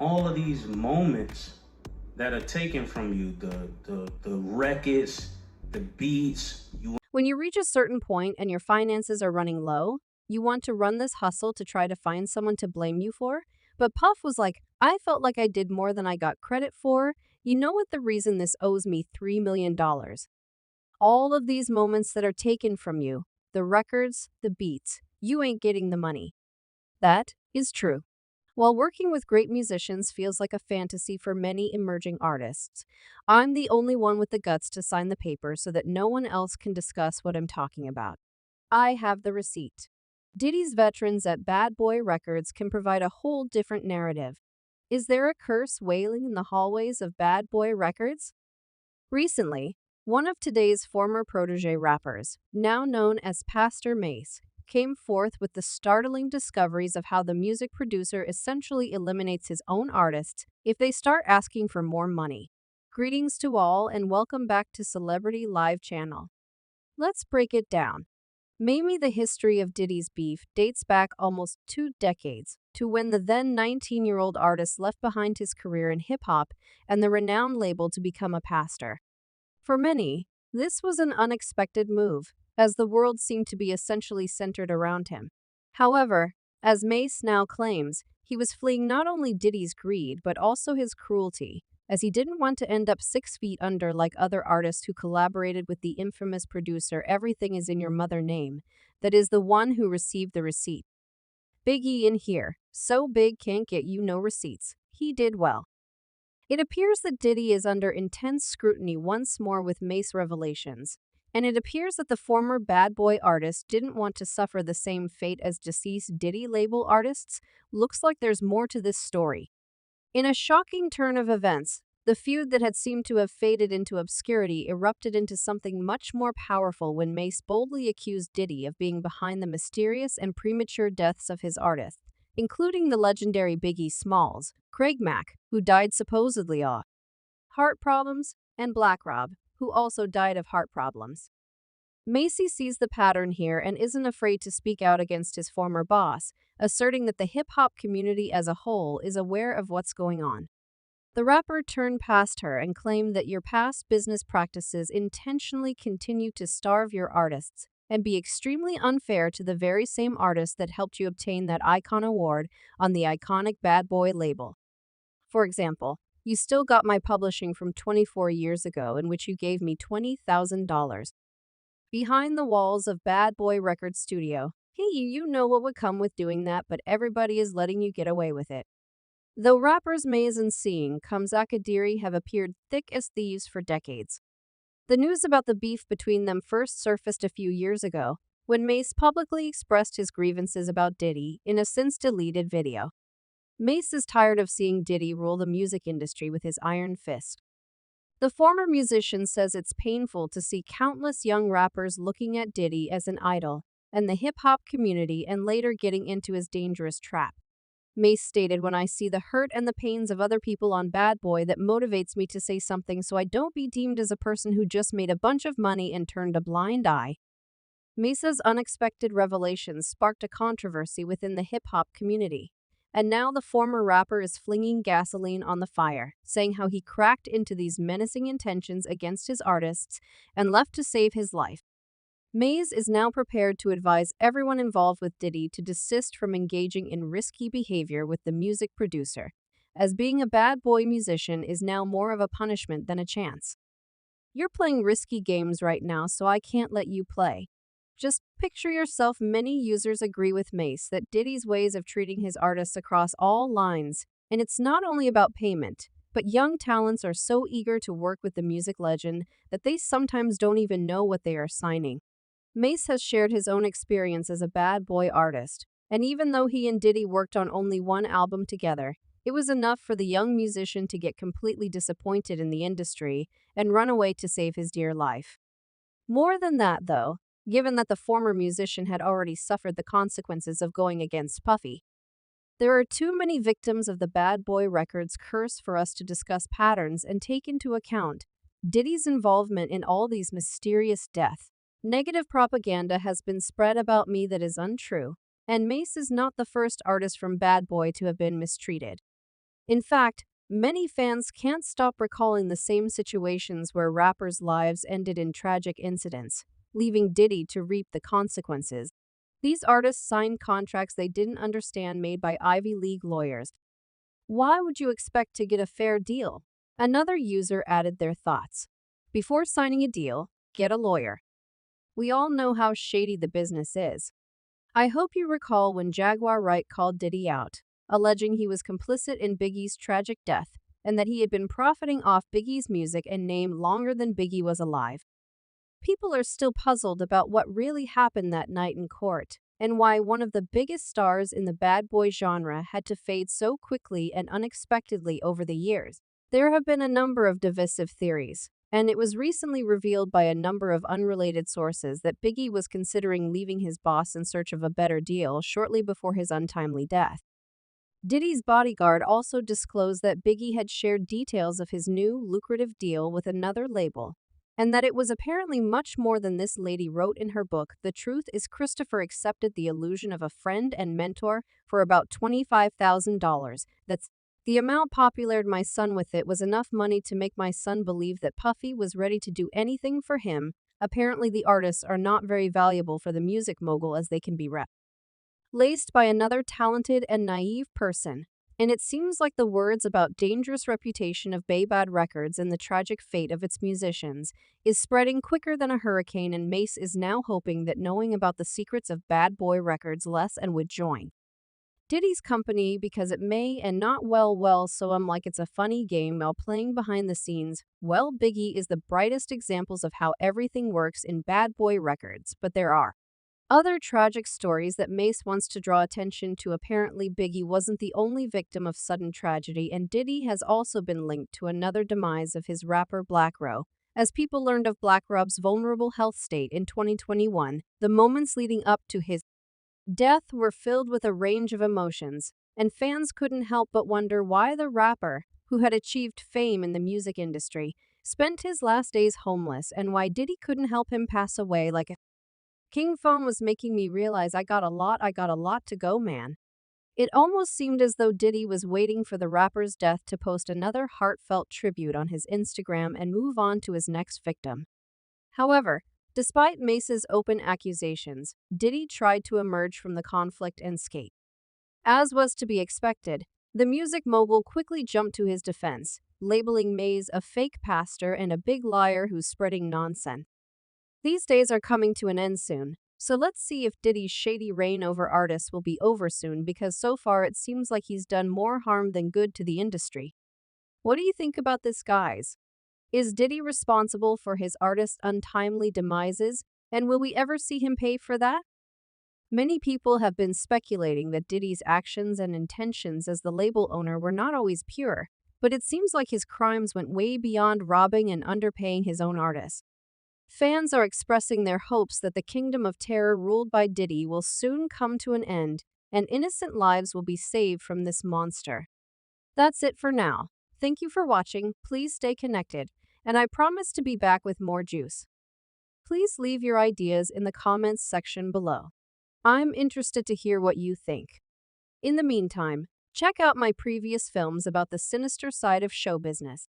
all of these moments that are taken from you, the records, the beats. When you reach a certain point and your finances are running low, you want to run this hustle to try to find someone to blame you for? But Puff was like, I felt like I did more than I got credit for. You know what the reason this owes me $3 million? All of these moments that are taken from you, the records, the beats, you ain't getting the money. That is true. While working with great musicians feels like a fantasy for many emerging artists, I'm the only one with the guts to sign the paper so that no one else can discuss what I'm talking about. I have the receipt. Diddy's veterans at Bad Boy Records can provide a whole different narrative. Is there a curse wailing in the hallways of Bad Boy Records? Recently, one of today's former protege rappers, now known as Pastor Mace, came forth with the startling discoveries of how the music producer essentially eliminates his own artists if they start asking for more money. Greetings to all and welcome back to Celebrity Live Channel. Let's break it down. Maybe the history of Diddy's beef dates back almost 2 decades to when the then 19-year-old artist left behind his career in hip-hop and the renowned label to become a pastor. For many, this was an unexpected move, as the world seemed to be essentially centered around him. However, as Mace now claims, he was fleeing not only Diddy's greed but also his cruelty, as he didn't want to end up 6 feet under like other artists who collaborated with the infamous producer Everything Is in Your Mother Name, that is the one who received the receipt. Biggie in here, so big can't get you no receipts. He did well. It appears that Diddy is under intense scrutiny once more with Mace revelations, and it appears that the former Bad Boy artist didn't want to suffer the same fate as deceased Diddy label artists. Looks like there's more to this story. In a shocking turn of events, the feud that had seemed to have faded into obscurity erupted into something much more powerful when Mace boldly accused Diddy of being behind the mysterious and premature deaths of his artists, including the legendary Biggie Smalls, Craig Mack, who died supposedly of heart problems, and Black Rob, who also died of heart problems. Macy sees the pattern here and isn't afraid to speak out against his former boss, asserting that the hip-hop community as a whole is aware of what's going on. The rapper turned past her and claimed that your past business practices intentionally continue to starve your artists and be extremely unfair to the very same artists that helped you obtain that icon award on the iconic Bad Boy label. For example, you still got my publishing from 24 years ago in which you gave me $20,000. Behind the walls of Bad Boy Records Studio, hey, you know what would come with doing that, but everybody is letting you get away with it. Though rappers Maze and Seeing Comes Akadiri have appeared thick as thieves for decades. The news about the beef between them first surfaced a few years ago, when Mace publicly expressed his grievances about Diddy in a since-deleted video. Mace is tired of seeing Diddy rule the music industry with his iron fist. The former musician says it's painful to see countless young rappers looking at Diddy as an idol and the hip-hop community and later getting into his dangerous trap. Mace stated, when I see the hurt and the pains of other people on Bad Boy, that motivates me to say something so I don't be deemed as a person who just made a bunch of money and turned a blind eye. Mace's unexpected revelations sparked a controversy within the hip-hop community. And now the former rapper is flinging gasoline on the fire, saying how he cracked into these menacing intentions against his artists and left to save his life. Maze is now prepared to advise everyone involved with Diddy to desist from engaging in risky behavior with the music producer, as being a bad boy musician is now more of a punishment than a chance. You're playing risky games right now, so I can't let you play. Just picture yourself. Many users agree with Mace that Diddy's ways of treating his artists across all lines, and it's not only about payment, but young talents are so eager to work with the music legend that they sometimes don't even know what they are signing. Mace has shared his own experience as a bad boy artist, and even though he and Diddy worked on only one album together, it was enough for the young musician to get completely disappointed in the industry and run away to save his dear life. More than that, though, given that the former musician had already suffered the consequences of going against Puffy. There are too many victims of the Bad Boy Records curse for us to discuss patterns and take into account Diddy's involvement in all these mysterious deaths. Negative propaganda has been spread about me that is untrue, and Mace is not the first artist from Bad Boy to have been mistreated. In fact, many fans can't stop recalling the same situations where rappers' lives ended in tragic incidents, leaving Diddy to reap the consequences. These artists signed contracts they didn't understand made by Ivy League lawyers. Why would you expect to get a fair deal? Another user added their thoughts. Before signing a deal, get a lawyer. We all know how shady the business is. I hope you recall when Jaguar Wright called Diddy out, alleging he was complicit in Biggie's tragic death and that he had been profiting off Biggie's music and name longer than Biggie was alive. People are still puzzled about what really happened that night in court and why one of the biggest stars in the bad boy genre had to fade so quickly and unexpectedly over the years. There have been a number of divisive theories, and it was recently revealed by a number of unrelated sources that Biggie was considering leaving his boss in search of a better deal shortly before his untimely death. Diddy's bodyguard also disclosed that Biggie had shared details of his new, lucrative deal with another label, and that it was apparently much more than this lady wrote in her book. The truth is Christopher accepted the illusion of a friend and mentor for about $25,000. That's the amount populared my son with. It was enough money to make my son believe that Puffy was ready to do anything for him. Apparently the artists are not very valuable for the music mogul as they can be laced by another talented and naive person. And it seems like the words about dangerous reputation of Bad Records and the tragic fate of its musicians is spreading quicker than a hurricane, and Mace is now hoping that knowing about the secrets of Bad Boy Records less and would join Diddy's company because it may and not well, so I'm like it's a funny game while playing behind the scenes. Well, Biggie is the brightest examples of how everything works in Bad Boy Records, but there are other tragic stories that Mace wants to draw attention to. Apparently, Biggie wasn't the only victim of sudden tragedy, and Diddy has also been linked to another demise of his rapper Black Rob. As people learned of Black Rob's vulnerable health state in 2021, the moments leading up to his death were filled with a range of emotions, and fans couldn't help but wonder why the rapper, who had achieved fame in the music industry, spent his last days homeless, and why Diddy couldn't help him pass away like a King Phone was making me realize I got a lot to go, man. It almost seemed as though Diddy was waiting for the rapper's death to post another heartfelt tribute on his Instagram and move on to his next victim. However, despite Mace's open accusations, Diddy tried to emerge from the conflict and skate. As was to be expected, the music mogul quickly jumped to his defense, labeling Mace a fake pastor and a big liar who's spreading nonsense. These days are coming to an end soon, so let's see if Diddy's shady reign over artists will be over soon, because so far it seems like he's done more harm than good to the industry. What do you think about this, guys? Is Diddy responsible for his artists' untimely demises, and will we ever see him pay for that? Many people have been speculating that Diddy's actions and intentions as the label owner were not always pure, but it seems like his crimes went way beyond robbing and underpaying his own artists. Fans are expressing their hopes that the kingdom of terror ruled by Diddy will soon come to an end, and innocent lives will be saved from this monster. That's it for now. Thank you for watching. Please stay connected, and I promise to be back with more juice. Please leave your ideas in the comments section below. I'm interested to hear what you think. In the meantime, check out my previous films about the sinister side of show business.